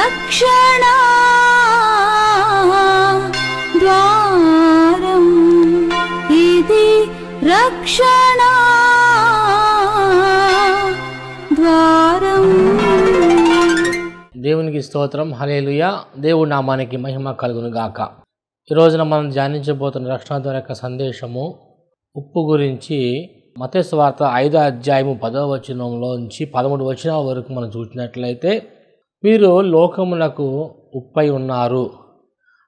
రక్షణ ద్వారం, ఇది రక్షణ ద్వారం. దేవునికి స్తోత్రం. హల్లెలూయా. దేవుడి నామానికి మహిమ కలుగును గాక. ఈ రోజున మనం ధ్యానించబోతున్న రక్షణ ద్వారా యొక్క సందేశము ఉప్పు గురించి. మత్తయి సువార్త 5వ అధ్యాయము 10వ వచనంలోంచి 13 వచనాల వరకు మనం చూసినట్లయితే, మీరు లోకమునకు ఉప్పై ఉన్నారు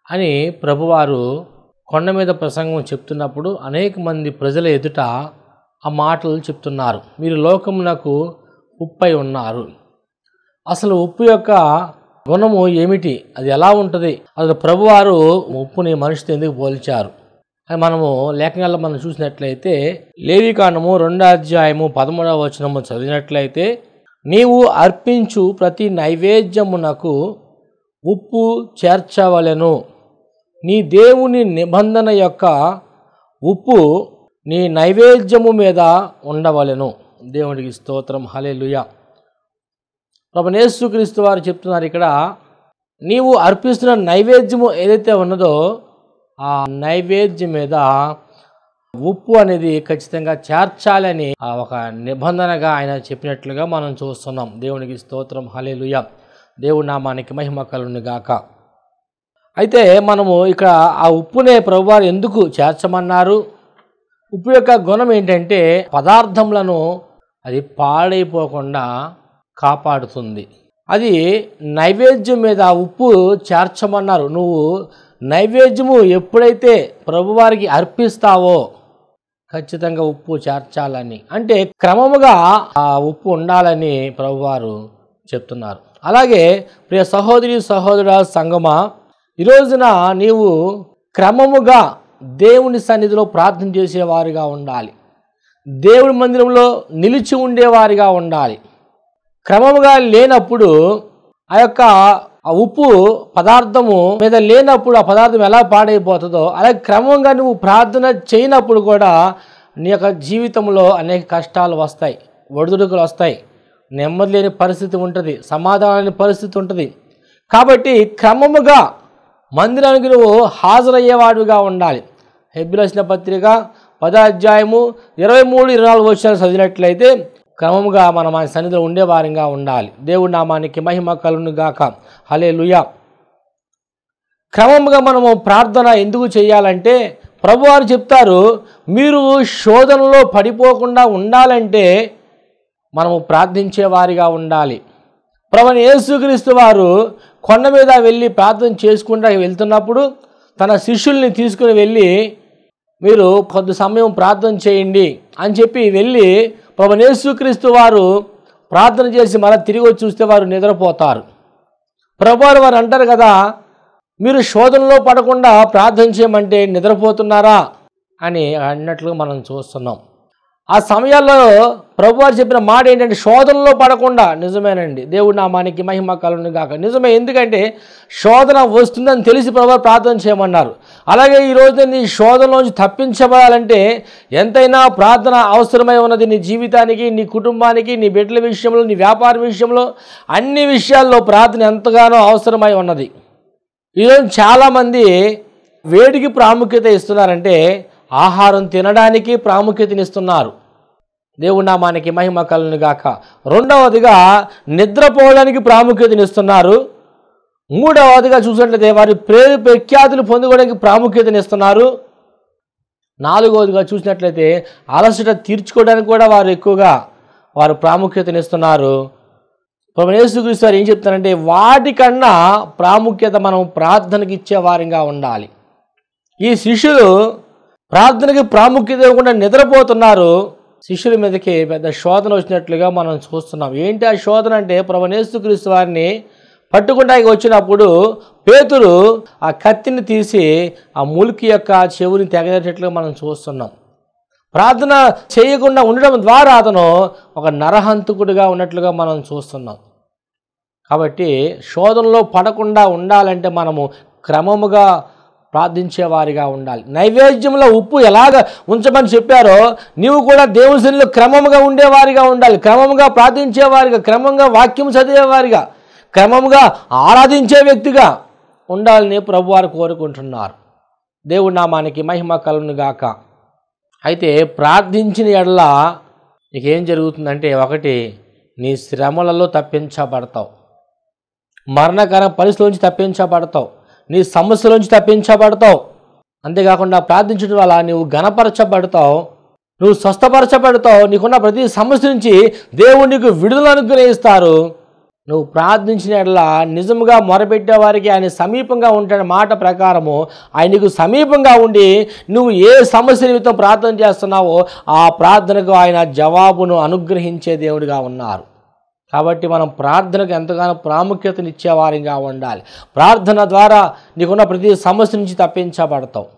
అని ప్రభువారు కొండ మీద ప్రసంగం చెప్తున్నప్పుడు అనేక మంది ప్రజల ఎదుట ఆ మాటలు చెప్తున్నారు. మీరు లోకమునకు ఉప్పై ఉన్నారు. అసలు ఉప్పు యొక్క గుణము ఏమిటి, అది ఎలా ఉంటుంది, అసలు ప్రభువారు ఉప్పుని మనిషితో ఎందుకు పోల్చారు అని మనము లేఖనాల్లో మనం చూసినట్లయితే, లేవికాండము 2వ అధ్యాయము 13వ వచనము చదివినట్లయితే, నీవు అర్పించు ప్రతి నైవేద్యమునకు ఉప్పు చేర్చవలెను, నీ దేవుని నిబంధన యొక్క ఉప్పు నీ నైవేద్యము మీద ఉండవలెను. దేవునికి స్తోత్రం. హల్లెలూయా. ప్రభువైన యేసుక్రీస్తు వారు చెప్తున్నారు ఇక్కడ, నీవు అర్పిస్తున్న నైవేద్యము ఏదైతే ఉన్నదో ఆ నైవేద్యం మీద ఉప్పు అనేది ఖచ్చితంగా చేర్చాలని ఒక నిబంధనగా ఆయన చెప్పినట్లుగా మనం చూస్తున్నాం. దేవునికి స్తోత్రం. హల్లెలూయా. దేవుడి నామానికి మహిమ కలుగును గాక. అయితే మనము ఇక్కడ ఆ ఉప్పునే ప్రభువారు ఎందుకు చేర్చమన్నారు? ఉప్పు యొక్క గుణం ఏంటంటే పదార్థములను అది పాడైపోకుండా కాపాడుతుంది. అది నైవేద్యం మీద ఉప్పు చేర్చమన్నారు. నువ్వు నైవేద్యము ఎప్పుడైతే ప్రభువారికి అర్పిస్తావో ఖచ్చితంగా ఉప్పు చేర్చాలని, అంటే క్రమముగా ఆ ఉప్పు ఉండాలని ప్రభువారు చెప్తున్నారు. అలాగే ప్రియ సహోదరి సహోదరుల సంగమా, ఈ రోజున నీవు క్రమముగా దేవుని సన్నిధిలో ప్రార్థన చేసేవారిగా ఉండాలి. దేవుని మందిరంలో నిలిచి ఉండేవారిగా ఉండాలి. క్రమముగా లేనప్పుడు ఆ యొక్క ఉప్పు పదార్థము మీద లేనప్పుడు ఆ పదార్థం ఎలా పాడైపోతుందో, అలాగే క్రమంగా నువ్వు ప్రార్థన చేయనప్పుడు కూడా నీ యొక్క జీవితంలో అనేక కష్టాలు వస్తాయి, ఒడిదుడుకులు వస్తాయి, నెమ్మది లేని పరిస్థితి ఉంటుంది, సమాధానం లేని పరిస్థితి ఉంటుంది. కాబట్టి క్రమముగా మందిరానికి నువ్వు హాజరయ్యేవాడుగా ఉండాలి. హెబ్రీయులకు రాసిన పత్రిక 10వ అధ్యాయము 23-24 వచనాలు చదివినట్లయితే, క్రమముగా మనం ఆయన సన్నిధిలో ఉండేవారంగా ఉండాలి. దేవుడి నామానికి మహిమ కలుగును గాక. హల్లెలూయా. క్రమముగా మనము ప్రార్థన ఎందుకు చేయాలంటే, ప్రభువారు చెప్తారు, మీరు శోధనలో పడిపోకుండా ఉండాలంటే మనము ప్రార్థించే వారిగా ఉండాలి. ప్రభువైన యేసుక్రీస్తు వారు కొండ మీద వెళ్ళి ప్రార్థన చేసుకుంటూ వెళ్తున్నప్పుడు తన శిష్యుల్ని తీసుకుని వెళ్ళి, మీరు కొద్ది సమయం ప్రార్థన చేయండి అని చెప్పి వెళ్ళి ప్రభువైన యేసుక్రీస్తు వారు ప్రార్థన చేసి మళ్ళీ తిరిగి వచ్చి చూస్తే వారు నిద్రపోతారు. ప్రభువారు వారు అంటారు కదా, మీరు శోధనలో పడకుండా ప్రార్థన చేయమంటే నిద్రపోతున్నారా అని అన్నట్లుగా మనం చూస్తున్నాం. ఆ సమయాల్లో ప్రభువారు చెప్పిన మాట ఏంటంటే, శోధనలో పడకుండా. నిజమేనండి. దేవుడి నామానికి మహిమ కలుగును గాక. నిజమే. ఎందుకంటే శోధన వస్తుందని తెలిసి ప్రభువారు ప్రార్థన చేయమన్నారు. అలాగే ఈరోజు నీ శోధనలోంచి తప్పించబడాలంటే ఎంతైనా ప్రార్థన అవసరమై ఉన్నది. నీ జీవితానికి, నీ కుటుంబానికి, నీ బిడ్డల విషయంలో, నీ వ్యాపార విషయంలో, అన్ని విషయాల్లో ప్రార్థన ఎంతగానో అవసరమై ఉన్నది. ఈరోజు చాలామంది వేడికి ప్రాముఖ్యత ఇస్తున్నారంటే ఆహారం తినడానికి ప్రాముఖ్యతనిస్తున్నారు. దేవుడి నామానికి మహిమ కలుగును గాక. రెండవదిగా నిద్రపోవడానికి ప్రాముఖ్యతనిస్తున్నారు. మూడవదిగా చూసినట్లయితే వారి పేరు ప్రఖ్యాతులు పొందుకోవడానికి ప్రాముఖ్యతనిస్తున్నారు. నాలుగవదిగా చూసినట్లయితే అలసట తీర్చుకోవడానికి కూడా వారు ఎక్కువగా ప్రాముఖ్యతనిస్తున్నారు. ప్రభువైన యేసుక్రీస్తు వారు ఏం చెప్తారంటే, వాటికన్నా ప్రాముఖ్యత మనం ప్రార్థనకి ఇచ్చేవారిగా ఉండాలి. ఈ శిష్యులు ప్రార్థనకి ప్రాముఖ్యత ఇవ్వకుండా నిద్రపోతున్నారు. శిష్యుల మీదకి పెద్ద శోధన వచ్చినట్లుగా మనం చూస్తున్నాం. ఏంటి ఆ శోధన అంటే, ప్రభువైన యేసుక్రీస్తు వారిని పట్టుకుంటానికి వచ్చినప్పుడు పేతురు ఆ కత్తిని తీసి ఆ ములికి యొక్క చెవుని తెగేటట్లుగా మనం చూస్తున్నాం. ప్రార్థన చేయకుండా ఉండడం ద్వారా అతను ఒక నరహంతకుడిగా ఉన్నట్లుగా మనం చూస్తున్నాం. కాబట్టి శోధనలో పడకుండా ఉండాలంటే మనము క్రమముగా ప్రార్థించేవారిగా ఉండాలి. నైవేద్యంలో ఉప్పు ఎలాగ ఉంచమని చెప్పారో నీవు కూడా దేవుని సన్నిధిలో క్రమముగా ఉండేవారిగా ఉండాలి. క్రమముగా ప్రార్థించేవారిగా, క్రమంగా వాక్యం చదివేవారిగా, క్రమముగా ఆరాధించే వ్యక్తిగా ఉండాలని ప్రభువారు కోరుకుంటున్నారు. దేవుడి నామానికి మహిమ కలుగును గాక. అయితే ప్రార్థించిన ఎడల నీకేం జరుగుతుందంటే, ఒకటి, నీ శ్రమలలో తప్పించబడతావు, మరణకర పరిస్థితుల తప్పించబడతావు, నీ సమస్యలోంచి తప్పించబడతావు. అంతేకాకుండా ప్రార్థించడం వల్ల నువ్వు ఘనపరచబడతావు, నువ్వు స్వస్థపరచబడతావు. నీకున్న ప్రతి సమస్య నుంచి దేవుడు నీకు విడుదల అనుగ్రహిస్తారు. నువ్వు ప్రార్థించిన ఎడల నిజంగా మొరపెట్టే వారికి ఆయన సమీపంగా ఉంటాడు మాట ప్రకారము. ఆయనకు సమీపంగా ఉండి నువ్వు ఏ సమస్య నిమిత్తం ప్రార్థన చేస్తున్నావో ఆ ప్రార్థనకు ఆయన జవాబును అనుగ్రహించే దేవుడిగా ఉన్నారు. కాబట్టి మనం ప్రార్థనకు ఎంతగానో ప్రాముఖ్యతనిచ్చేవారిగా ఉండాలి. ప్రార్థన ద్వారా నీకున్న ప్రతి సమస్య నుంచి తప్పించబడతావు.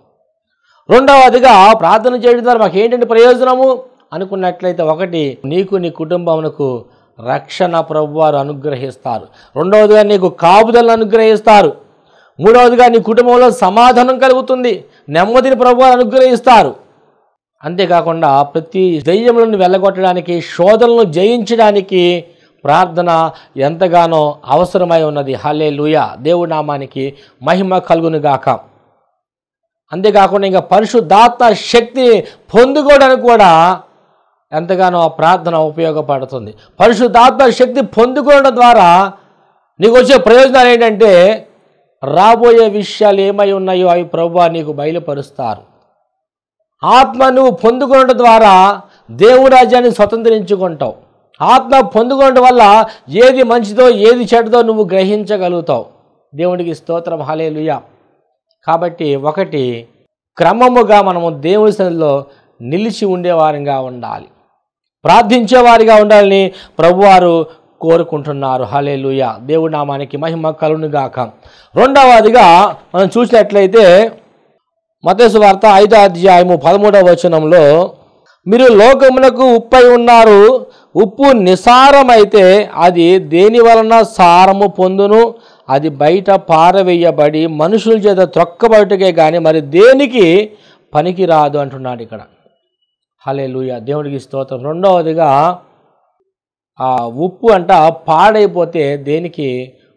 రెండవదిగా, ప్రార్థన చేయడం ద్వారా మాకు ఏంటంటే ప్రయోజనము అనుకున్నట్లయితే, ఒకటి, నీకు నీ కుటుంబమునకు రక్షణ ప్రభువారు అనుగ్రహిస్తారు. రెండవదిగా, నీకు కాపుదలను అనుగ్రహిస్తారు. మూడవదిగా, నీ కుటుంబంలో సమాధానం కలుగుతుంది, నెమ్మదిని ప్రభువారు అనుగ్రహిస్తారు. అంతేకాకుండా ప్రతి దయ్యములను వెళ్ళగొట్టడానికి, శోధనలను జయించడానికి ప్రార్థన ఎంతగానో అవసరమై ఉన్నది. హల్లెలూయా, దేవుడి నామానికి మహిమ కలుగును గాక. అంతేకాకుండా ఇంకా పరిశుద్ధాత్మ శక్తి పొందుకోవడానికి కూడా ఎంతగానో ఆ ప్రార్థన ఉపయోగపడుతుంది. పరిశుద్ధాత్మ శక్తి పొందుకోవడం ద్వారా నీకు వచ్చే ప్రయోజనాలు ఏంటంటే, రాబోయే విషయాలు ఏమై ఉన్నాయో అవి ప్రభువా నీకు బయలుపరుస్తారు. ఆత్మ నువ్వు పొందుకోవడం ద్వారా దేవుడి రాజ్యాన్ని స్వతంత్రించుకుంటావు. ఆత్మ పొందుకోవడం వల్ల ఏది మంచిదో ఏది చెడ్డదో నువ్వు గ్రహించగలుగుతావు. దేవుడికి స్తోత్రం, హల్లెలూయా. కాబట్టి ఒకటి, క్రమముగా మనము దేవుని సన్నిధిలో నిలిచి ఉండేవారిగా ఉండాలి, ప్రార్థించేవారిగా ఉండాలని ప్రభువారు కోరుకుంటున్నారు. హల్లెలూయా, దేవుడి నామానికి మహిమ కలుగును గాక. రెండవదిగా మనం చూసినట్లయితే మత్తయి సువార్త 5వ అధ్యాయము 13వ వచనంలో, మీరు లోకమునకు ఉప్పై ఉన్నారు, ఉప్పు నిసారమైతే అది దేని వలన సారము పొందును, అది బయట పారవేయబడి మనుషుల చేత త్రొక్కబడుటకే కానీ మరి దేనికి పనికి రాదు అంటున్నాడు ఇక్కడ. హల్లెలూయా, దేవుడికి స్తోత్రం. రెండవదిగా, ఆ ఉప్పు అంట పాడైపోతే దేనికి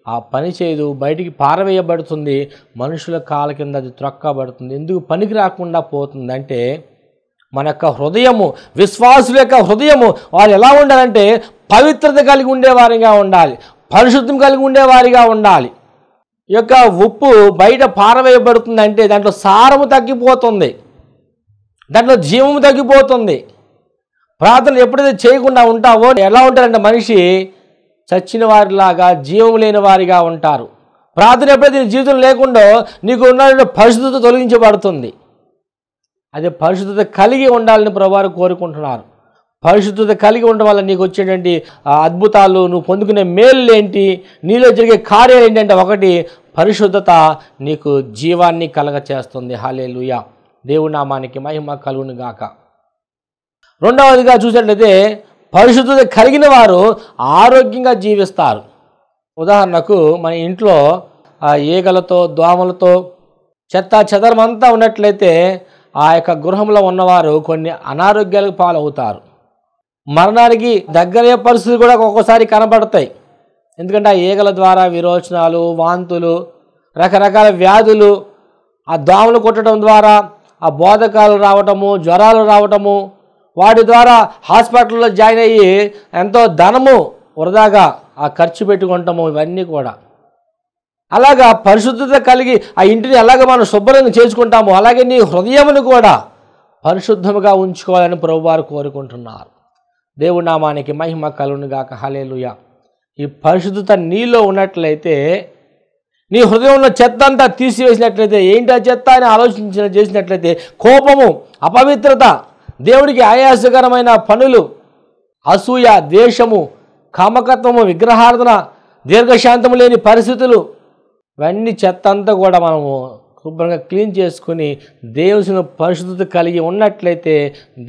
ఆ పని చేయదు, బయటికి పారవేయబడుతుంది, మనుషుల కాళ్ళ కింద అది త్రొక్కబడుతుంది. ఎందుకు పనికి రాకుండా పోతుంది అంటే, మన యొక్క హృదయము, విశ్వాసుల యొక్క హృదయము వాళ్ళు ఎలా ఉండాలంటే పవిత్రత కలిగి ఉండేవారిగా ఉండాలి, పరిశుద్ధం కలిగి ఉండేవారిగా ఉండాలి. ఈ యొక్క ఉప్పు బయట పారవేయబడుతుంది అంటే దాంట్లో సారము తగ్గిపోతుంది, దాంట్లో జీవము తగ్గిపోతుంది. ప్రార్థన ఎప్పుడైతే చేయకుండా ఉంటావో ఎలా ఉంటారంటే మనిషి చచ్చిన వారిలాగా, జీవం లేని వారిగా ఉంటారు. ప్రార్థన ఎప్పుడైతే నీ జీవితం లేకుండా నీకు ఉన్న పరిశుద్ధత తొలగించబడుతుంది. అదే పరిశుద్ధత కలిగి ఉండాలని ప్రభువారు కోరుకుంటున్నారు. పరిశుద్ధత కలిగి ఉండడం వల్ల నీకు వచ్చేటువంటి అద్భుతాలు, నువ్వు పొందుకునే మేలు ఏంటి, నీలో జరిగే కార్యాలు ఏంటంటే, ఒకటి, పరిశుద్ధత నీకు జీవాన్ని కలగ చేస్తుంది. హల్లెలూయా, దేవుడి నామానికి మహిమ కలుగును గాక. రెండవదిగా చూసినట్లయితే పరిశుద్ధత కలిగిన వారు ఆరోగ్యంగా జీవిస్తారు. ఉదాహరణకు మన ఇంట్లో ఈగలతో, దోమలతో, చెత్త చెదరమంతా ఉన్నట్లయితే ఆ యొక్క గృహంలో ఉన్నవారు కొన్ని అనారోగ్యాలకు పాలవుతారు. మరణానికి దగ్గరయ్యే పరిస్థితులు కూడా ఒక్కొక్కసారి కనబడతాయి. ఎందుకంటే ఆ ఈగల ద్వారా విరోచనాలు, వాంతులు, రకరకాల వ్యాధులు, ఆ దోమలు కొట్టడం ద్వారా ఆ బోధకాలు రావటము, జ్వరాలు రావటము, వాటి ద్వారా హాస్పిటల్లో జాయిన్ అయ్యి ఎంతో ధనము వృధాగా ఆ ఖర్చు పెట్టుకుంటాము. ఇవన్నీ కూడా అలాగా పరిశుద్ధత కలిగి ఆ ఇంటిని ఎలాగ మనం శుభ్రంగా చేసుకుంటామో అలాగే నీ హృదయమును కూడా పరిశుద్ధముగా ఉంచుకోవాలని ప్రభువారు కోరుకుంటున్నారు. దేవుడి నామానికి మహిమ కలుగును గాక. హల్లెలూయా. ఈ పరిశుద్ధత నీలో ఉన్నట్లయితే, నీ హృదయంలో చెత్త అంతా తీసివేసినట్లయితే, ఏంటి ఆ చెత్త అని చేసినట్లయితే, కోపము, అపవిత్రత, దేవుడికి ఆయాసకరమైన పనులు, అసూయ, ద్వేషము, కామకత్వము, విగ్రహార్థన, దీర్ఘశాంతము లేని పరిస్థితులు, ఇవన్నీ చెత్త అంతా కూడా మనము శుభ్రంగా క్లీన్ చేసుకుని దేవుని పరిశుద్ధత కలిగి ఉన్నట్లయితే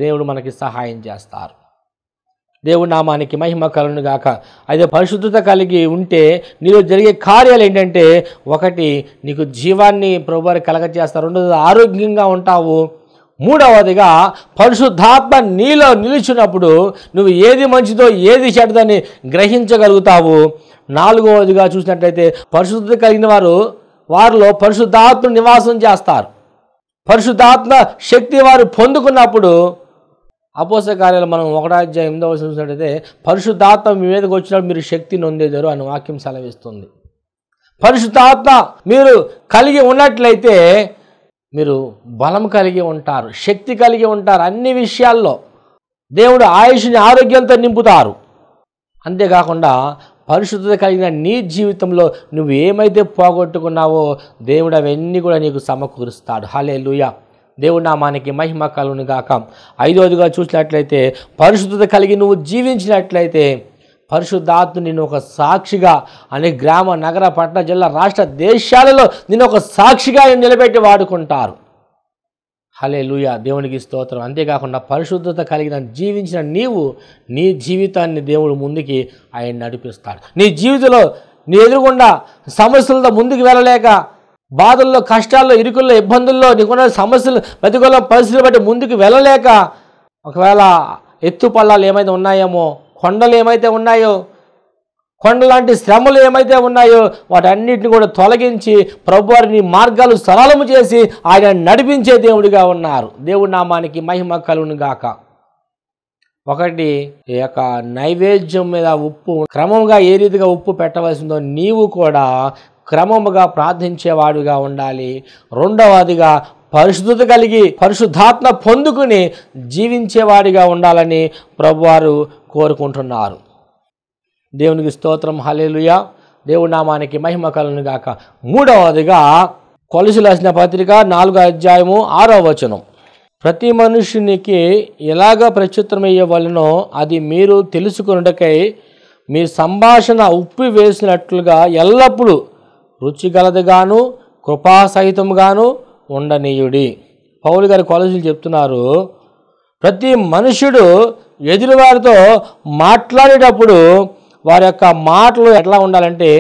దేవుడు మనకి సహాయం చేస్తారు. దేవుడి నామానికి మహిమ కలుగును గాక. అయితే పరిశుద్ధత కలిగి ఉంటే నీలో జరిగే కార్యాలు ఏంటంటే, ఒకటి, నీకు జీవాన్ని ప్రభువారు కలగజేస్తారు. రెండోది, ఆరోగ్యంగా ఉంటావు. మూడవదిగా పరిశుద్ధాత్మ నీలో నిలిచినప్పుడు నువ్వు ఏది మంచిదో ఏది చెడ్డదని గ్రహించగలుగుతావు. నాలుగవదిగా చూసినట్లయితే పరిశుద్ధత కలిగిన వారిలో పరిశుద్ధాత్మ నివాసం చేస్తారు. పరిశుద్ధాత్మ శక్తి వారు పొందుకున్నప్పుడు అపోస్తల కార్యాలు మనం 1:8 చూసినట్లయితే పరిశుద్ధాత్మ మీ మీదకి వచ్చినప్పుడు మీరు శక్తిని నొందేదారు అని వాక్యం సెలవిస్తుంది. పరిశుద్ధాత్మ మీరు కలిగి ఉన్నట్లయితే మీరు బలం కలిగి ఉంటారు, శక్తి కలిగి ఉంటారు. అన్ని విషయాల్లో దేవుడు ఆయుష్ని ఆరోగ్యంతో నింపుతారు. అంతేకాకుండా పరిశుద్ధత కలిగిన నీ జీవితంలో నువ్వు ఏమైతే పోగొట్టుకున్నావో దేవుడు అవన్నీ కూడా నీకు సమకూరుస్తాడు. హల్లెలూయా. దేవుడి నామానికి మహిమ కలుగును గాక. ఐదవదిగా చూసినట్లయితే పరిశుద్ధత కలిగి నువ్వు జీవించినట్లయితే పరిశుద్ధాత్మ నిన్ను ఒక సాక్షిగా అనే గ్రామ, నగర, పట్టణ, జిల్లా, రాష్ట్ర, దేశాలలో నిన్ను ఒక సాక్షిగా నిలబెట్టి వాడుకుంటారు. హల్లెలూయా. దేవునికి స్తోత్రం. అంతేకాకుండా పరిశుద్ధత కలిగిన జీవించిన నీవు నీ జీవితాన్ని దేవుడు ముందుకి ఆయన నడిపిస్తాడు. నీ జీవితంలో నీ ఎదురుగుండా సమస్యలతో ముందుకు వెళ్ళలేక బాధల్లో, కష్టాల్లో, ఇరుకుల్లో, ఇబ్బందుల్లో నీకున్న సమస్యలు, ప్రతికూల పరిస్థితులు బట్టి ముందుకు వెళ్ళలేక ఒకవేళ ఎత్తు పల్లాలు ఏమైతే ఉన్నాయేమో, కొండలు ఏమైతే ఉన్నాయో, కొండలాంటి శ్రమలు ఏమైతే ఉన్నాయో వాటన్నిటిని కూడా తొలగించి ప్రభువారి నీ మార్గాలు సరళము చేసి ఆయన నడిపించే దేవుడిగా ఉన్నారు. దేవుడి నామానికి మహిమ కలుగును గాక. ఒకటి, ఈ యొక్క నైవేద్యం మీద ఉప్పు క్రమంగా ఏ రీతిగా ఉప్పు పెట్టవలసిందో నీవు కూడా క్రమముగా ప్రార్థించేవాడుగా ఉండాలి. రెండవదిగా పరిశుద్ధత కలిగి పరిశుద్ధాత్మ పొందుకుని జీవించేవాడిగా ఉండాలని ప్రభువారు కోరుకుంటున్నారు. దేవునికి స్తోత్రం. హల్లెలూయా. దేవుడి నామానికి మహిమ కలుగును గాక. మూడవదిగా కొలస్సీయులకు రాసిన పత్రిక 4:6 ప్రతి మనుషునికి ఎలాగ ప్రత్యుత్తరం ఇయ్యవలెనో అది మీరు తెలుసుకొనుటకై మీ సంభాషణ ఉప్పు వేసినట్లుగా ఎల్లప్పుడూ రుచిగలదిగాను కృపాసహితముగాను ఉండనీయుడి. పౌలు గారు కొలస్సీయులకు చెప్తున్నారు, ప్రతి మనుషుడు ఎదురువారితో మాట్లాడేటప్పుడు వారి యొక్క మాటలు ఎట్లా ఉండాలంటే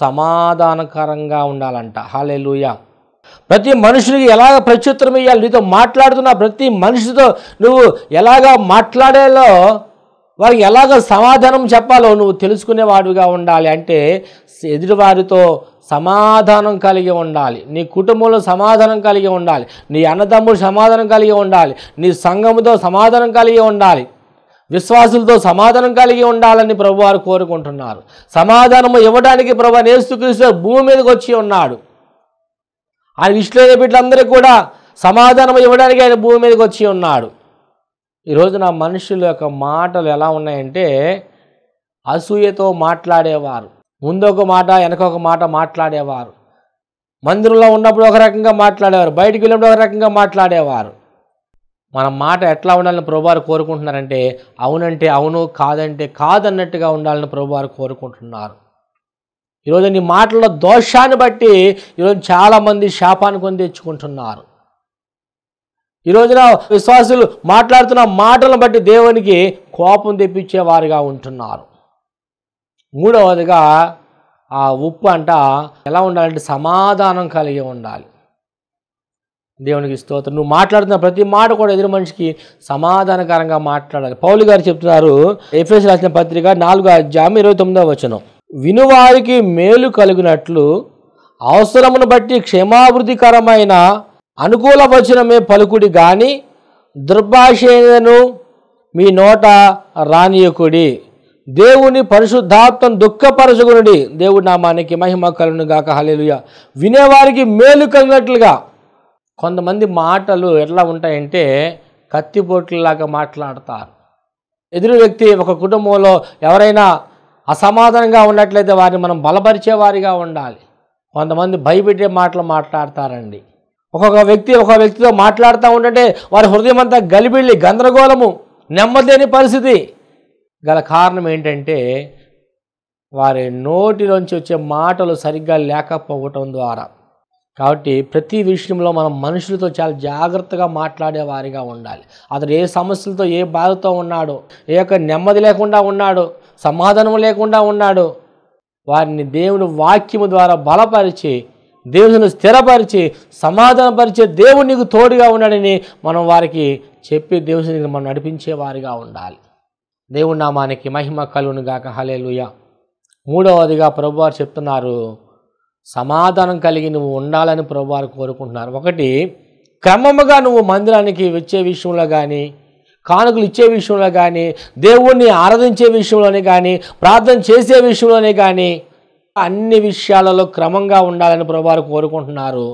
సమాధానకరంగా ఉండాలంట. హల్లెలూయా. ప్రతి మనుషుడికి ఎలాగ ప్రత్యుత్తరం ఇవ్వాలి, నీతో మాట్లాడుతున్న ప్రతి మనిషితో నువ్వు ఎలాగ మాట్లాడేలో వారికి ఎలాగ సమాధానం చెప్పాలో నువ్వు తెలుసుకునేవాడిగా ఉండాలి. అంటే ఎదుటివారితో సమాధానం కలిగి ఉండాలి, నీ కుటుంబంలో సమాధానం కలిగి ఉండాలి, నీ అన్నదమ్ముడు సమాధానం కలిగి ఉండాలి, నీ సంఘముతో సమాధానం కలిగి ఉండాలి, విశ్వాసులతో సమాధానం కలిగి ఉండాలని ప్రభువారు కోరుకుంటున్నారు. సమాధానము ఇవ్వడానికి ప్రభువు యేసుక్రీస్తు భూమి మీదకి వచ్చి ఉన్నాడు. ఆయన ఇష్టమైన బిడ్డలందరికీ కూడా సమాధానం ఇవ్వడానికి ఆయన భూమి మీదకి వచ్చి ఉన్నాడు. ఈరోజు నా మనుషుల యొక్క మాటలు ఎలా ఉన్నాయంటే అసూయతో మాట్లాడేవారు, ముందొక మాట వెనకొక మాట మాట్లాడేవారు. మందిరంలో ఉన్నప్పుడు ఒక రకంగా మాట్లాడేవారు, బయటికి వెళ్ళినప్పుడు ఒక రకంగా మాట్లాడేవారు. మన మాట ఎట్లా ఉండాలని ప్రభువారు కోరుకుంటున్నారంటే అవునంటే అవును, కాదంటే కాదన్నట్టుగా ఉండాలని ప్రభువారు కోరుకుంటున్నారు. ఈరోజు నీ మాటల్లో దోషాన్ని బట్టి ఈరోజు చాలామంది శాపాన్ని కొని తెచ్చుకుంటున్నారు. ఈ రోజున విశ్వాసులు మాట్లాడుతున్న మాటలను బట్టి దేవునికి కోపం తెప్పించేవారుగా ఉంటున్నారు. మూడవదిగా ఆ ఉప్పు అంట ఎలా ఉండాలంటే సమాధానం కలిగి ఉండాలి. దేవునికి స్తోత్రం. నువ్వు మాట్లాడుతున్న ప్రతి మాట కూడా ఎదురు మనిషికి సమాధానకరంగా మాట్లాడాలి. పౌలు గారు చెప్తున్నారు, ఎఫెసీయులకు రాసిన పత్రిక 4:29 వినువారికి మేలు కలుగునట్లు అవసరమును బట్టి క్షేమాభివృద్ధికరమైన అనుకూల వచనమే పలుకుడి గాని దుర్భాషను మీ నోట రానియకుడి. దేవుని పరిశుద్ధాత్మ దుఃఖపరచుకునుడి. దేవుడి నామానికి మహిమ కలుగును గాక. హల్లెలూయా. వినేవారికి మేలు కలిగినట్లుగా. కొంతమంది మాటలు ఎట్లా ఉంటాయంటే కత్తిపోట్లలాగా మాట్లాడతారు. ఎదురు వ్యక్తి ఒక కుటుంబంలో ఎవరైనా అసమాధానంగా ఉన్నట్లయితే వారిని మనం బలపరిచేవారిగా ఉండాలి. కొంతమంది భయపెట్టే మాటలు మాట్లాడతారండి. ఒక వ్యక్తితో మాట్లాడుతూ ఉంటే వారి హృదయం అంతా గలిబిళ్ళి, గందరగోళము, నెమ్మదిలేని పరిస్థితి గల కారణం ఏంటంటే వారి నోటిలోంచి వచ్చే మాటలు సరిగ్గా లేకపోవటం ద్వారా. కాబట్టి ప్రతి విషయంలో మనం మనుషులతో చాలా జాగ్రత్తగా మాట్లాడేవారిగా ఉండాలి. అతడు ఏ సమస్యలతో ఏ బాధతో ఉన్నాడో, ఏ యొక్క నెమ్మది లేకుండా ఉన్నాడో, సమాధానం లేకుండా ఉన్నాడో వారిని దేవుని వాక్యము ద్వారా బలపరిచి దేవుని స్థిరపరిచి సమాధానపరిచే దేవుడు నీకు తోడుగా ఉన్నాడని మనం వారికి చెప్పి దేవుని మనం నడిపించే వారిగా ఉండాలి. దేవుడి నామానికి మహిమ కలుగును గాక. హల్లెలూయా. మూడవదిగా ప్రభువారు చెప్తున్నారు, సమాధానం కలిగి నువ్వు ఉండాలని ప్రభువారు కోరుకుంటున్నారు. ఒకటి, క్రమముగా నువ్వు మందిరానికి వచ్చే విషయంలో కానీ, కానుకలు ఇచ్చే విషయంలో కానీ, దేవుణ్ణి ఆరాధించే విషయంలోనే కానీ, ప్రార్థన చేసే విషయంలోనే కానీ అన్ని విషయాలలో క్రమంగా ఉండాలని ప్రభువారు కోరుకుంటున్నారు.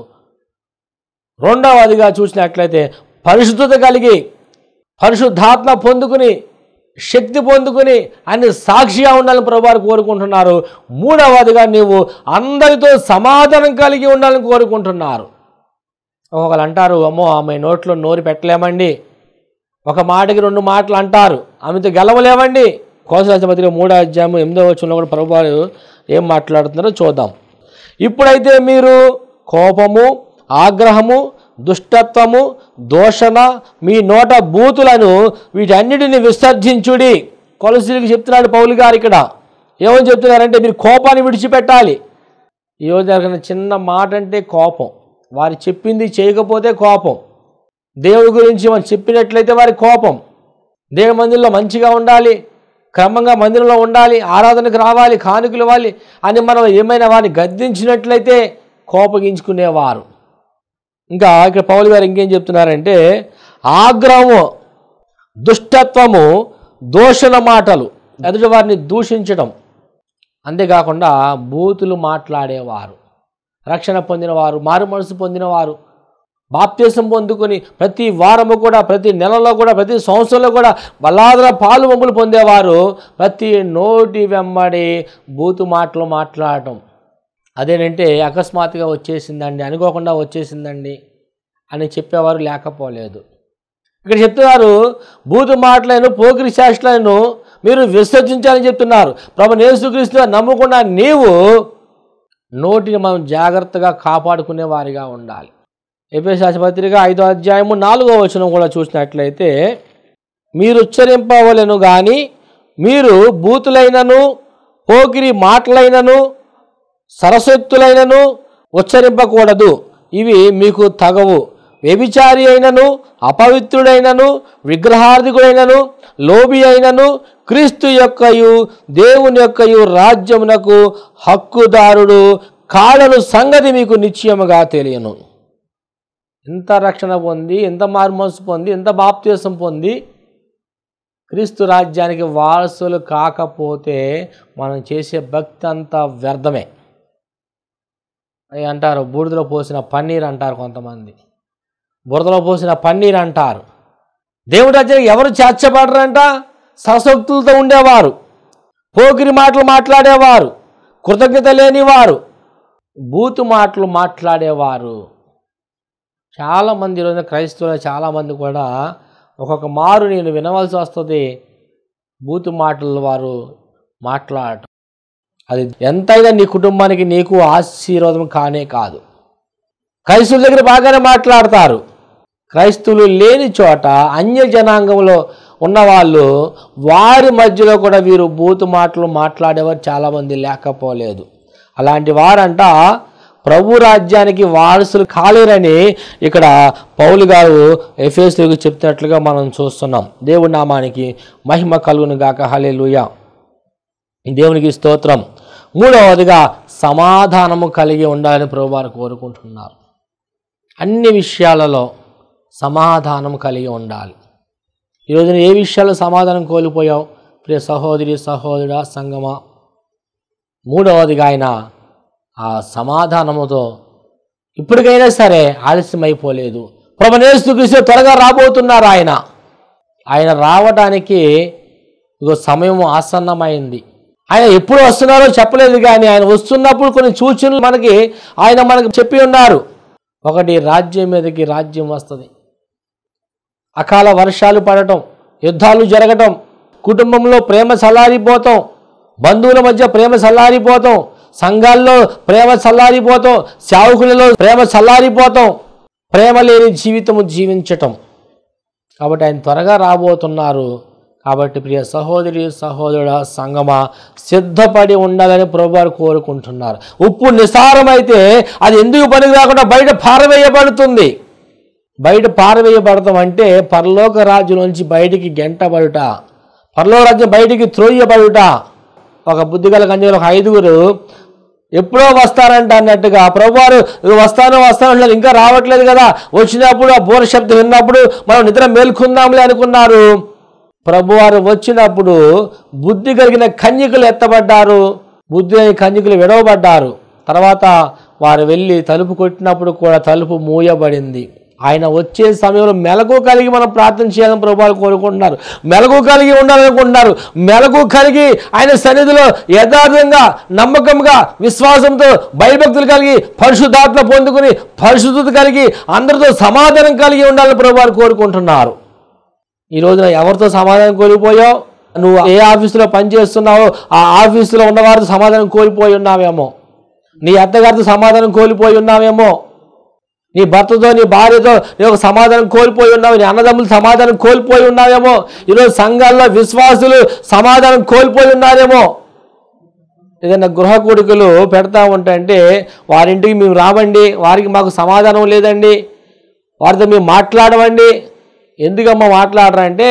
రెండవదిగా చూసినట్లయితే పరిశుద్ధత కలిగి, పరిశుద్ధాత్మ పొందుకుని, శక్తి పొందుకుని అన్ని సాక్షిగా ఉండాలని ప్రభువారు కోరుకుంటున్నారు. మూడవదిగా నీవు అందరితో సమాధానం కలిగి ఉండాలని కోరుకుంటున్నారు. ఒకళ్ళు అంటారు, అమ్మో ఆమె నోట్లో నోరు పెట్టలేమండి, ఒక మాటకి 2 మాటలు అంటారు, ఆమెతో గెలవలేమండి. కొలస్సీయులకు పత్రిక 3వ అధ్యాయం 8వ వచనంలో కూడా ప్రభువారు ఏం మాట్లాడుతున్నారో చూద్దాం. ఇప్పుడైతే మీరు కోపము, ఆగ్రహము, దుష్టత్వము, దూషణ, మీ నోట బూతులను వీటన్నిటిని విసర్జించుడి. కొలస్సీయులకు చెప్తున్నాడు పౌలు గారు. ఇక్కడ ఏమని చెప్తున్నారంటే మీరు కోపాన్ని విడిచిపెట్టాలి. ఈరోజు జరిగిన చిన్న మాట అంటే కోపం, వారు చెప్పింది చేయకపోతే కోపం, దేవుడి గురించి మనం చెప్పినట్లయితే వారి కోపం. దేవుడి మందిరంలో మంచిగా ఉండాలి, క్రమంగా మందిరంలో ఉండాలి, ఆరాధనకు రావాలి, కానుకలు ఇవ్వాలి అని మనం ఏమైనా వారిని గద్దించినట్లయితే కోపగించుకునేవారు. ఇంకా ఇక్కడ పౌలు గారు ఇంకేం చెప్తున్నారంటే ఆగ్రహము, దుష్టత్వము, దూషణ మాటలు, ఎదుటి వారిని దూషించడం, అంతేకాకుండా బూతులు మాట్లాడేవారు, రక్షణ పొందినవారు, మారు మనసు పొందినవారు, బాప్తీసం పొందుకొని ప్రతి వారము కూడా, ప్రతి నెలలో కూడా, ప్రతి సంవత్సరంలో కూడా బలాదర పాలు పంపులు పొందేవారు ప్రతి నోటి వెంబడి బూతు మాటలు మాట్లాడటం. అదేనంటే అకస్మాత్తుగా వచ్చేసిందండి, అనుకోకుండా వచ్చేసిందండి అని చెప్పేవారు లేకపోలేదు. ఇక్కడ చెప్తున్నారు, బూతు మాటలను, పోకిరి చేష్టలను మీరు విసర్జించాలని చెప్తున్నారు. ప్రభువైన యేసుక్రీస్తుని నమ్ముకున్న నీవు నోటిని మనం జాగ్రత్తగా కాపాడుకునే వారిగా ఉండాలి. ఎఫెసీయులకు పత్రిక 5వ అధ్యాయం 4వ వచనం కూడా చూసినట్లయితే మీరు ఉచ్చరింపవలెను కానీ మీరు బూతులైనను, పోకిరి మాటలైనను, సరస్వత్తులైనను ఉచ్చరింపకూడదు, ఇవి మీకు తగవు. వ్యభిచారి అయినను, అపవిత్రుడైనను, విగ్రహార్థికుడైనను, లోబి అయినను క్రీస్తు యొక్కయు దేవుని యొక్కయు రాజ్యమునకు హక్కుదారుడు కాడను సంగతి మీకు నిశ్చయముగా తెలియను. ఎంత రక్షణ పొంది, ఎంత మారుమనసు పొంది, ఎంత బాప్తీసం పొంది క్రీస్తు రాజ్యానికి వారసులు కాకపోతే మనం చేసే భక్తి అంతా వ్యర్థమే. అంటారు బూడిదలో పోసిన పన్నీర్ అంటారు, కొంతమంది బురదలో పోసిన పన్నీర్ అంటారు. దేవుడి రాజ్యానికి ఎవరు చేర్చబడరంట? సశక్తులతో ఉండేవారు, పోకిరి మాటలు మాట్లాడేవారు, కృతజ్ఞత లేనివారు, బూతు మాటలు మాట్లాడేవారు. చాలామంది ఈరోజు క్రైస్తవులు చాలామంది కూడా ఒక్కొక్క మారు నేను వినవలసి వస్తుంది బూతు మాటలు వారు మాట్లాడటం. అది ఎంతైనా నీ కుటుంబానికి నీకు ఆశీర్వాదం కానే కాదు. క్రైస్తవుల దగ్గర బాగానే మాట్లాడతారు, క్రైస్తవులు లేని చోట అన్య జనాంగంలో ఉన్నవాళ్ళు వారి మధ్యలో కూడా వీరు బూతు మాటలు మాట్లాడేవారు చాలామంది లేకపోలేదు. అలాంటి వారంట ప్రభు రాజ్యానికి వారసులు కాలేరని ఇక్కడ పౌలు గారు ఎఫెసీయులకు చెప్తున్నట్లుగా మనం చూస్తున్నాం. దేవుడి నామానికి మహిమ కలుగును గాక. హల్లెలూయా. దేవునికి స్తోత్రం. మూడవదిగా సమాధానము కలిగి ఉండాలని ప్రభువారు కోరుకుంటున్నారు. అన్ని విషయాలలో సమాధానం కలిగి ఉండాలి. ఈరోజున ఏ విషయాల్లో సమాధానం కోల్పోయావు ప్రియ సహోదరి, సహోదరుడా, సంగమా? మూడవదిగా ఆయన ఆ సమాధానముతో ఇప్పటికైనా సరే ఆలస్యమైపోలేదు. ప్రభువైన యేసుక్రీస్తు త్వరగా రాబోతున్నారు. ఆయన రావడానికి ఇగో సమయం ఆసన్నమైంది. ఆయన ఎప్పుడు వస్తున్నారో చెప్పలేదు, కానీ ఆయన వస్తున్నప్పుడు కొన్ని సూచనలు మనకు చెప్పి ఉన్నారు. ఒకటి, రాజ్యం మీదకి రాజ్యం వస్తుంది, అకాల వర్షాలు పడటం, యుద్ధాలు జరగటం, కుటుంబంలో ప్రేమ చల్లారిపోతాం, బంధువుల మధ్య ప్రేమ చల్లారిపోతాం, సంఘాల్లో ప్రేమ చల్లారిపోతాం, సేవకులలో ప్రేమ చల్లారిపోతాం, ప్రేమ లేని జీవితము జీవించటం. కాబట్టి ఆయన త్వరగా రాబోతున్నారు కాబట్టి ప్రియ సహోదరి సహోదరుడ సంగమా, సిద్ధపడి ఉండాలని ప్రభువారు కోరుకుంటున్నారు. ఉప్పు నిసారమైతే అది ఎందుకు పనికి రాకుండా బయట పారవేయబడుతుంది. బయట పారవేయబడతాం అంటే పరలోక రాజ్యంలోంచి బయటికి గెంటబడుట, పరలోక రాజ్యం బయటికి త్రోయబడుట. ఒక బుద్ధిగల కన్యకలు ఒక 5గురు ఎప్పుడో వస్తారంట అన్నట్టుగా ప్రభువారు వస్తాను అంటున్నారు, ఇంకా రావట్లేదు కదా. వచ్చినప్పుడు ఆ బోర శబ్దం విన్నప్పుడు మనం నిద్ర మేల్కొందాంలే అనుకున్నారు. ప్రభువారు వచ్చినప్పుడు బుద్ధి కలిగిన కన్యకలు ఎత్తబడ్డారు, బుద్ధి లేని కన్యకలు విడవబడ్డారు. తర్వాత వారు వెళ్ళి తలుపు కొట్టినప్పుడు కూడా తలుపు మూయబడింది. ఆయన వచ్చే సమయంలో మెలకు కలిగి మనం ప్రార్థన చేయాలని ప్రభువారు కోరుకుంటున్నారు. మెలకు కలిగి ఉండాలనుకుంటున్నారు. మెలకు కలిగి ఆయన సన్నిధిలో యథార్థంగా, నమ్మకంగా, విశ్వాసంతో, భయభక్తులు కలిగి, పరిశుద్ధాత్మ పొందుకుని, పరిశుద్ధత కలిగి, అందరితో సమాధానం కలిగి ఉండాలని ప్రభువారు కోరుకుంటున్నారు. ఈ రోజున ఎవరితో సమాధానం కోల్పోయావు? నువ్వు ఏ ఆఫీసులో పనిచేస్తున్నావో ఆ ఆఫీసులో ఉన్నవారితో సమాధానం కోల్పోయి ఉన్నావేమో, నీ అత్తగారితో సమాధానం కోల్పోయి ఉన్నావేమో, నీ భర్తతో, నీ భార్యతో నీ ఒక సమాధానం కోల్పోయి ఉన్నావు, నీ అన్నదమ్ములు సమాధానం కోల్పోయి ఉన్నావేమో. ఈరోజు సంఘాల్లో విశ్వాసులు సమాధానం కోల్పోయి ఉన్నారేమో. ఏదైనా గృహ కూడికలు పెడతా ఉంటే వారింటికి మేము రావండి, వారికి మాకు సమాధానం లేదండి, వారితో మేము మాట్లాడమండి. ఎందుకమ్మా మాట్లాడరంటే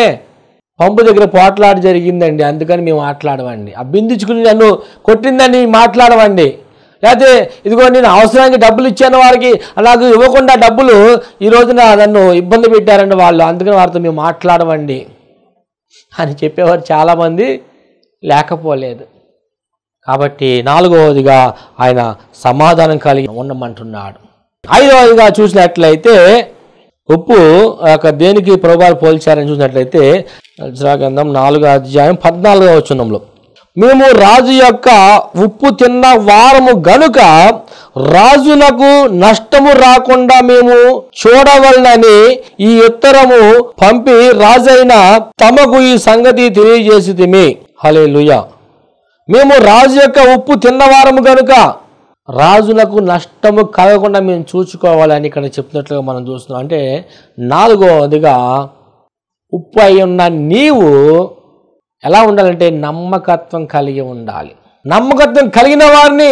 పంపు దగ్గర పోట్లాట జరిగిందండి, అందుకని మేము మాట్లాడమండి. ఆ బిందించుకుని నన్ను కొట్టిందని మాట్లాడమండి. లేకపోతే ఇదిగో నేను అవసరానికి డబ్బులు ఇచ్చాను వారికి, నాకు ఇవ్వకుండా డబ్బులు ఈ రోజున నన్ను ఇబ్బంది పెట్టారండి వాళ్ళు, అందుకని వారితో మేము మాట్లాడమండి అని చెప్పేవారు చాలామంది లేకపోలేదు. కాబట్టి 4వదిగా ఆయన సమాధానం కలిగి ఉండమంటున్నాడు. 5వదిగా చూసినట్లయితే ఉప్పు దేనికి ప్రభువారు పోల్చారని చూసినట్లయితే గ్రంథం 4:14 మేము రాజు యొక్క ఉప్పు తిన్న వారము గనుక రాజునకు నష్టము రాకుండా మేము చూడవలనని ఈ ఉత్తరము పంపి రాజైన తమకు ఈ సంగతి తెలియజేసితిమి. హల్లెలూయా. మేము రాజు యొక్క ఉప్పు తిన్నవారము గనుక రాజులకు నష్టము కలగకుండా మేము చూసుకోవాలని ఇక్కడ చెప్తున్నట్లుగా మనం చూస్తున్నాం. అంటే 4వదిగా ఉప్పు అయి ఉన్న నీవు ఎలా ఉండాలంటే నమ్మకత్వం కలిగి ఉండాలి. నమ్మకత్వం కలిగిన వారిని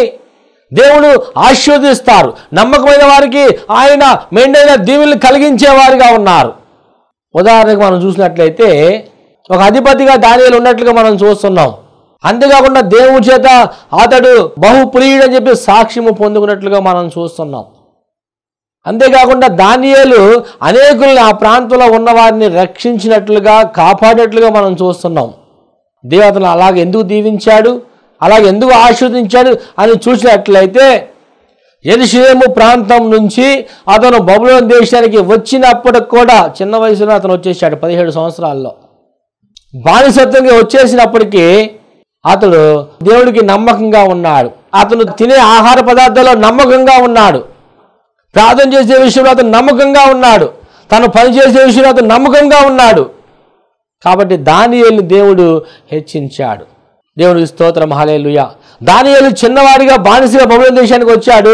దేవుడు ఆశీర్వదిస్తారు. నమ్మకమైన వారికి ఆయన మెండైన దీవెనలు కలిగించేవారిగా ఉన్నారు. ఉదాహరణకు మనం చూసినట్లయితే ఒక అధిపతిగా దానియేలు ఉన్నట్లుగా మనం చూస్తున్నాం. అంతేకాకుండా దేవుని చేత అతడు బహుప్రియుడు అని చెప్పి సాక్ష్యము పొందుకున్నట్లుగా మనం చూస్తున్నాం. అంతేకాకుండా దానియేలు అనేకుల్ని ఆ ప్రాంతంలో ఉన్న వారిని రక్షించినట్లుగా, కాపాడినట్లుగా మనం చూస్తున్నాం. దేవతను అలాగే ఎందుకు దీవించాడు, అలాగే ఎందుకు ఆశీర్వదించాడు అని చూసినట్లయితే యెరూషలేము ప్రాంతం నుంచి అతను బబులోను దేశానికి వచ్చినప్పటికి కూడా చిన్న వయసులో అతను వచ్చేసాడు. 17 సంవత్సరాల్లో బానిసత్వంగా వచ్చేసినప్పటికీ అతడు దేవుడికి నమ్మకంగా ఉన్నాడు. అతను తినే ఆహార పదార్థాల్లో నమ్మకంగా ఉన్నాడు. ప్రార్థన చేసే విషయంలో అతను నమ్మకంగా ఉన్నాడు. తను పనిచేసే విషయంలో అతను నమ్మకంగా ఉన్నాడు. కాబట్టి దానియేలుని దేవుడు హెచ్చించాడు. దేవుడికి స్తోత్రం. హల్లెలూయా. దానియేలు చిన్నవాడిగా బానిసగా బబులోను దేశానికి వచ్చాడు.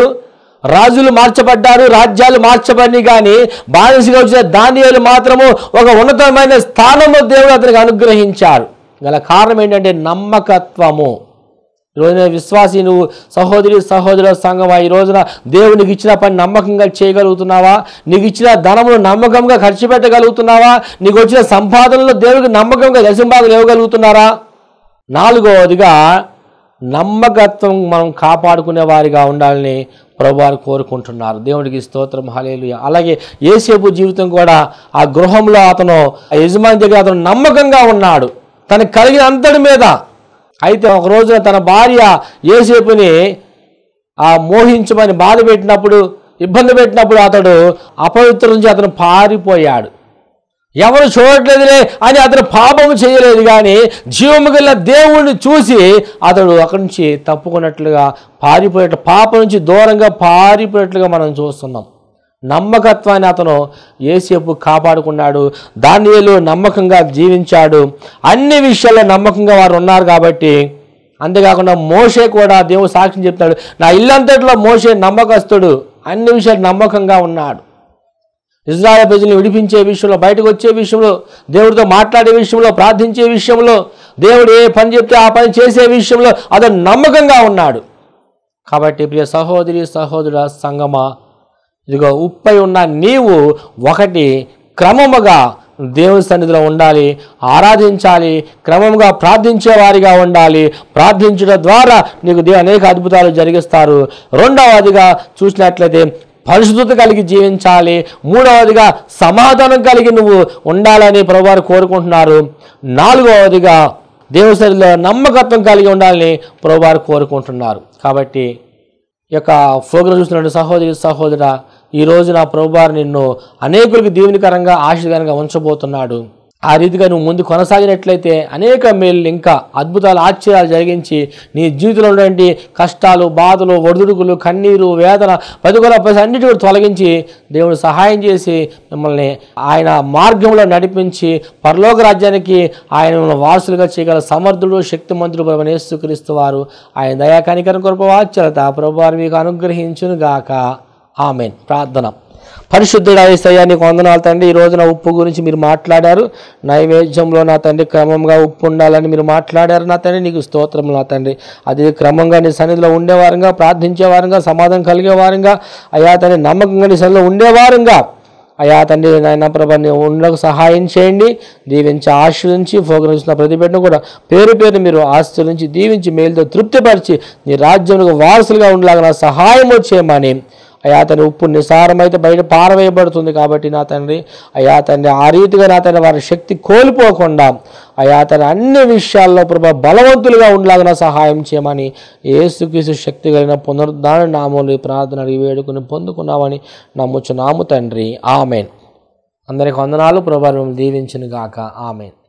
రాజులు మార్చబడ్డారు, రాజ్యాలు మార్చబడి, కానీ బానిసగా వచ్చిన దానియేలు మాత్రము ఒక ఉన్నతమైన స్థానంలో దేవుడు అతనికి అనుగ్రహించాడు. గల కారణం ఏంటంటే నమ్మకత్వము. ఈ రోజున విశ్వాసి నువ్వు సహోదరి సహోదరుల సంఘమా, ఈ రోజున దేవునికి ఇచ్చిన పని నమ్మకంగా చేయగలుగుతున్నావా? నీకు ఇచ్చిన ధనమును నమ్మకంగా ఖర్చు పెట్టగలుగుతున్నావా? నీకు వచ్చిన సంపాదనలో దేవుడికి నమ్మకంగా దశంభాగాలు ఇవ్వగలుగుతున్నారా? 4వదిగా నమ్మకత్వం మనం కాపాడుకునే వారిగా ఉండాలని ప్రభువారు కోరుకుంటున్నారు. దేవుడికి స్తోత్రం. హల్లెలూయా. అలాగే యోసేపు జీవితం కూడా ఆ గృహంలో అతను యజమాని దగ్గర అతను నమ్మకంగా ఉన్నాడు తనకు కలిగిన అంతటి మీద. అయితే ఒక రోజున తన భార్య యోసేపుని మోహించమని బాధ పెట్టినప్పుడు, ఇబ్బంది పెట్టినప్పుడు అతడు అపవిత్రం నుంచి అతను పారిపోయాడు. ఎవరు చూడట్లేదులే అని అతను పాపము చేయలేదు, కానీ జీవము గల దేవుణ్ణి చూసి అతడు అక్కడి నుంచి తప్పుకున్నట్లుగా పారిపోయేట్లు, పాపం నుంచి దూరంగా పారిపోయేట్లుగా మనం చూస్తున్నాం. నమ్మకత్వాన్ని అతను యోసేపు కాపాడుకున్నాడు. దానియేలు నమ్మకంగా జీవించాడు. అన్ని విషయాల్లో నమ్మకంగా వారు ఉన్నారు కాబట్టి. అంతేకాకుండా మోషే కూడా దేవుడు సాక్ష్యం చెప్తాడు, నా ఇల్లంతట్లో మోషే నమ్మకస్తుడు, అన్ని విషయాలు నమ్మకంగా ఉన్నాడు. ఇజ్రాయేల్ ప్రజల్ని విడిపించే విషయంలో, బయటకు వచ్చే విషయంలో, దేవుడితో మాట్లాడే విషయంలో, ప్రార్థించే విషయంలో, దేవుడు ఏ పని చెప్తే ఆ పని చేసే విషయంలో అతను నమ్మకంగా ఉన్నాడు. కాబట్టి ప్రియ సహోదరి సహోదరుడ సంగమా, ఇదిగో ఉప్పై ఉన్న నీవు ఒకటి క్రమముగా దేవుని సన్నిధిలో ఉండాలి, ఆరాధించాలి, క్రమంగా ప్రార్థించే వారిగా ఉండాలి. ప్రార్థించడం ద్వారా నీకు అనేక అద్భుతాలు జరిగిస్తారు. రెండవదిగా చూసినట్లయితే పరిశుద్ధత కలిగి జీవించాలి. మూడవదిగా సమాధానం కలిగి నువ్వు ఉండాలని ప్రభువారు కోరుకుంటున్నారు. నాలుగవదిగా దేవుని సన్నిధిలో నమ్మకత్వం కలిగి ఉండాలని ప్రభువారు కోరుకుంటున్నారు. కాబట్టి ఈ యొక్క ప్రోగ్రాం చూస్తున్న సహోదరి సహోదరా, ఈరోజు నా ప్రభువారు నిన్ను అనేకులకు దీవెనకరంగా ఆశీర్వాదంగా ఉంచబోతున్నాడు. ఆ రీతిగా నువ్వు ముందు కొనసాగినట్లయితే అనేక మేలు, ఇంకా అద్భుతాలు, ఆశ్చర్యాలు జరిగించి నీ జీవితంలో ఉన్నటువంటి కష్టాలు, బాధలు, ఒడిదుడుకులు, కన్నీరు, వేదన, ప్రతికూల అన్నిటి కూడా తొలగించి దేవుడు సహాయం చేసి మిమ్మల్ని ఆయన మార్గంలో నడిపించి పరలోక రాజ్యానికి ఆయన వారసులుగా చేయగల సమర్థుడు, శక్తిమంతుడు ప్రభువైన యేసుక్రీస్తు వారు ఆయన దయా కనికరం కృప వాత్సల్యత ప్రభువారు మీకు అనుగ్రహించును గాక. ఆమేన్. ప్రార్థన. పరిశుద్ధుడా యేసయ్యా, నీకు వందనాలు తండ్రి. ఈ రోజున ఉప్పు గురించి మీరు మాట్లాడారు. నైవేద్యంలో నా తండ్రి క్రమంగా ఉప్పు ఉండాలని మీరు మాట్లాడారు నా తండ్రి. నీకు స్తోత్రం నా తండ్రి. అది క్రమంగా నీ సన్నిధిలో ఉండేవారుగా, ప్రార్థించేవారుగా, సమాధానం కలిగేవారుగా, అయా తండ్రి నమ్మకంగా నీ సన్నిధిలో ఉండేవారుగా అయా తండ్రి నాయన ప్రభా ఉండకు సహాయం చేయండి. దీవించి ఆశ్రయించి ప్రోగ్రామ్స్ ప్రతి బిడ్డను కూడా పేరు పేరు మీరు ఆశీర్వదించి దీవించి మేలుతో తృప్తిపరిచి నీ రాజ్యంలో వారసులుగా ఉండలాగా సహాయం చేయమని అయా తండ్రి. ఉప్పు నిసారమైతే బయట పారవేయబడుతుంది కాబట్టి నా తండ్రి అయా తండ్రి ఆ రీతిగా నా తండ్రి వారి శక్తి కోల్పోకుండా అయా తండ్రి అన్ని విషయాల్లో ప్రభా బలవంతులుగా ఉండలాగా సహాయం చేయమని యేసుక్రీస్తు శక్తి కలిగిన పునరుద్ధాన నామములు ప్రార్థన అడిగి వేడుకుని పొందుకున్నామని నమ్ముచున్నాము తండ్రి. ఆమెన్. అందరికి వందనాలు. ప్రభా దీవించును గాక. ఆమెన్.